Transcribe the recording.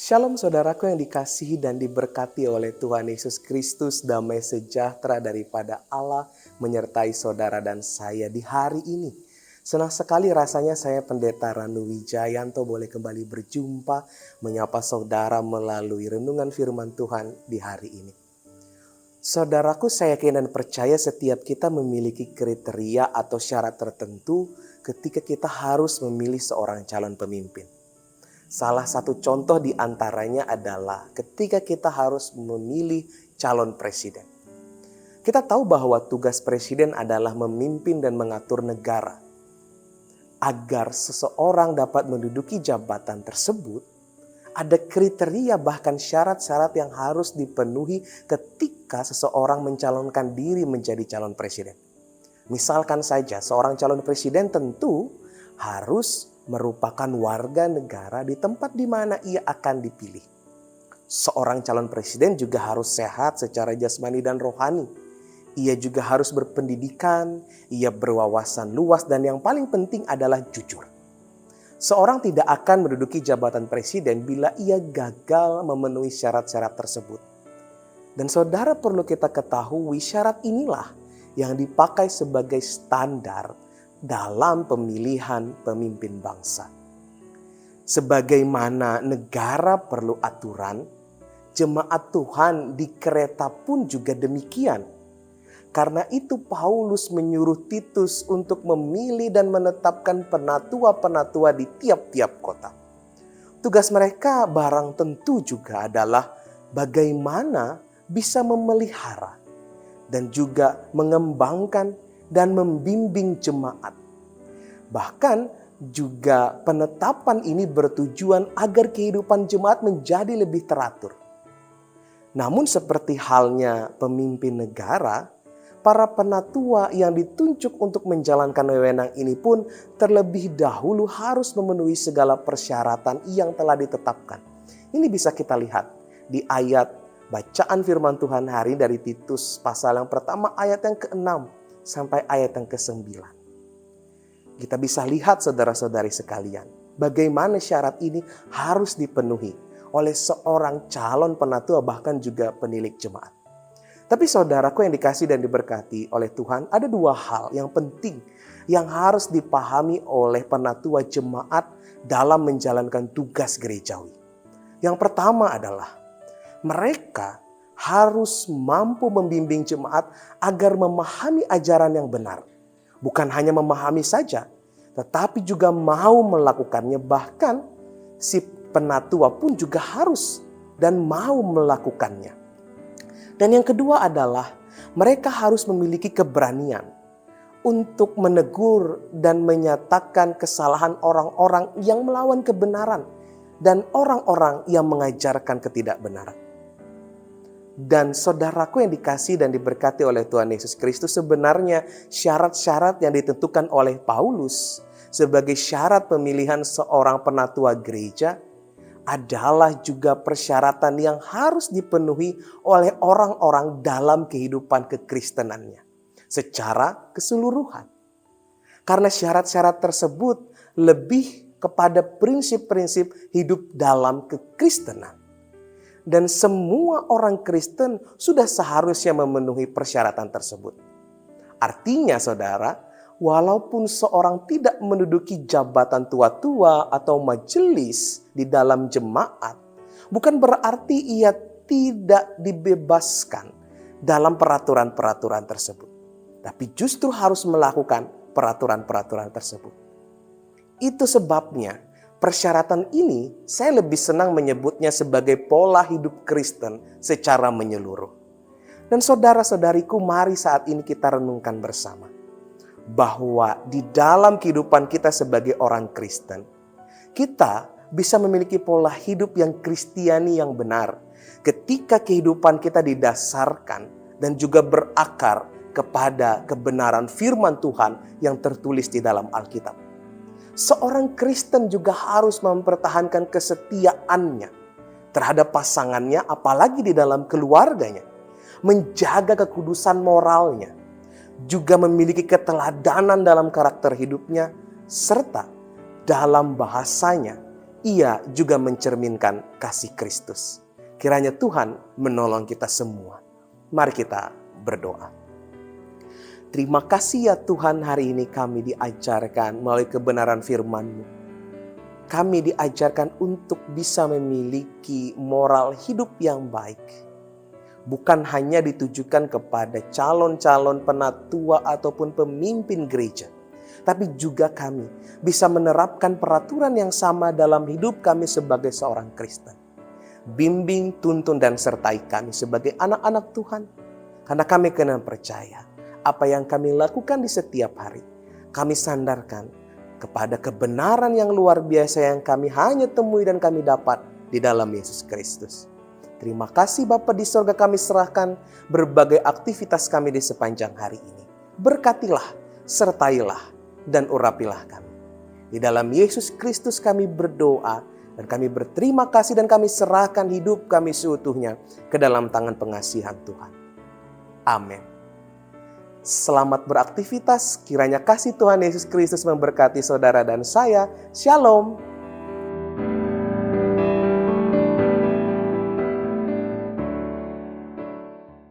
Shalom saudaraku yang dikasihi dan diberkati oleh Tuhan Yesus Kristus, damai sejahtera daripada Allah menyertai saudara dan saya di hari ini. Senang sekali rasanya saya Pendeta Ranu Wijayanto boleh kembali berjumpa menyapa saudara melalui renungan firman Tuhan di hari ini. Saudaraku, saya yakin dan percaya setiap kita memiliki kriteria atau syarat tertentu ketika kita harus memilih seorang calon pemimpin. Salah satu contoh di antaranya adalah ketika kita harus memilih calon presiden. Kita tahu bahwa tugas presiden adalah memimpin dan mengatur negara. Agar seseorang dapat menduduki jabatan tersebut, ada kriteria bahkan syarat-syarat yang harus dipenuhi ketika seseorang mencalonkan diri menjadi calon presiden. Misalkan saja seorang calon presiden tentu harus merupakan warga negara di tempat di mana ia akan dipilih. Seorang calon presiden juga harus sehat secara jasmani dan rohani. Ia juga harus berpendidikan, ia berwawasan luas, dan yang paling penting adalah jujur. Seorang tidak akan menduduki jabatan presiden bila ia gagal memenuhi syarat-syarat tersebut. Dan saudara perlu kita ketahui syarat inilah yang dipakai sebagai standar dalam pemilihan pemimpin bangsa. Sebagaimana negara perlu aturan, jemaat Tuhan di Kreta pun juga demikian. Karena itu Paulus menyuruh Titus untuk memilih dan menetapkan penatua-penatua di tiap-tiap kota. Tugas mereka barang tentu juga adalah bagaimana bisa memelihara dan juga mengembangkan dan membimbing jemaat. Bahkan juga penetapan ini bertujuan agar kehidupan jemaat menjadi lebih teratur. Namun seperti halnya pemimpin negara, para penatua yang ditunjuk untuk menjalankan wewenang ini pun terlebih dahulu harus memenuhi segala persyaratan yang telah ditetapkan. Ini bisa kita lihat di ayat bacaan firman Tuhan hari dari Titus pasal yang pertama ayat yang ke-6 sampai ayat yang ke-9. Kita bisa lihat saudara-saudari sekalian, bagaimana syarat ini harus dipenuhi oleh seorang calon penatua bahkan juga penilik jemaat. Tapi saudaraku yang dikasih dan diberkati oleh Tuhan, ada dua hal yang penting yang harus dipahami oleh penatua jemaat dalam menjalankan tugas gerejawi. Yang pertama adalah mereka harus mampu membimbing jemaat agar memahami ajaran yang benar. Bukan hanya memahami saja, tetapi juga mau melakukannya. Bahkan si penatua pun juga harus dan mau melakukannya. Dan yang kedua adalah mereka harus memiliki keberanian untuk menegur dan menyatakan kesalahan orang-orang yang melawan kebenaran dan orang-orang yang mengajarkan ketidakbenaran. Dan saudaraku yang dikasih dan diberkati oleh Tuhan Yesus Kristus, sebenarnya syarat-syarat yang ditentukan oleh Paulus sebagai syarat pemilihan seorang penatua gereja adalah juga persyaratan yang harus dipenuhi oleh orang-orang dalam kehidupan kekristenannya secara keseluruhan. Karena syarat-syarat tersebut lebih kepada prinsip-prinsip hidup dalam kekristenan. Dan semua orang Kristen sudah seharusnya memenuhi persyaratan tersebut. Artinya saudara, walaupun seorang tidak menduduki jabatan tua-tua atau majelis di dalam jemaat, bukan berarti ia tidak dibebaskan dalam peraturan-peraturan tersebut. Tapi justru harus melakukan peraturan-peraturan tersebut. Itu sebabnya persyaratan ini saya lebih senang menyebutnya sebagai pola hidup Kristen secara menyeluruh. Dan saudara-saudariku, mari saat ini kita renungkan bersama bahwa di dalam kehidupan kita sebagai orang Kristen, kita bisa memiliki pola hidup yang Kristiani yang benar ketika kehidupan kita didasarkan dan juga berakar kepada kebenaran firman Tuhan yang tertulis di dalam Alkitab. Seorang Kristen juga harus mempertahankan kesetiaannya terhadap pasangannya, apalagi di dalam keluarganya. Menjaga kekudusan moralnya, juga memiliki keteladanan dalam karakter hidupnya, serta dalam bahasanya ia juga mencerminkan kasih Kristus. Kiranya Tuhan menolong kita semua. Mari kita berdoa. Terima kasih ya Tuhan, hari ini kami diajarkan melalui kebenaran firman-Mu. Kami diajarkan untuk bisa memiliki moral hidup yang baik. Bukan hanya ditujukan kepada calon-calon penatua ataupun pemimpin gereja, tapi juga kami bisa menerapkan peraturan yang sama dalam hidup kami sebagai seorang Kristen. Bimbing, tuntun, dan sertai kami sebagai anak-anak Tuhan. Karena kami kena percaya apa yang kami lakukan di setiap hari, kami sandarkan kepada kebenaran yang luar biasa yang kami hanya temui dan kami dapat di dalam Yesus Kristus. Terima kasih Bapa di sorga, kami serahkan berbagai aktivitas kami di sepanjang hari ini. Berkatilah, sertailah, dan urapilah kami. Di dalam Yesus Kristus kami berdoa dan kami berterima kasih dan kami serahkan hidup kami seutuhnya ke dalam tangan pengasihan Tuhan. Amin. Selamat beraktivitas, kiranya kasih Tuhan Yesus Kristus memberkati saudara dan saya. Shalom.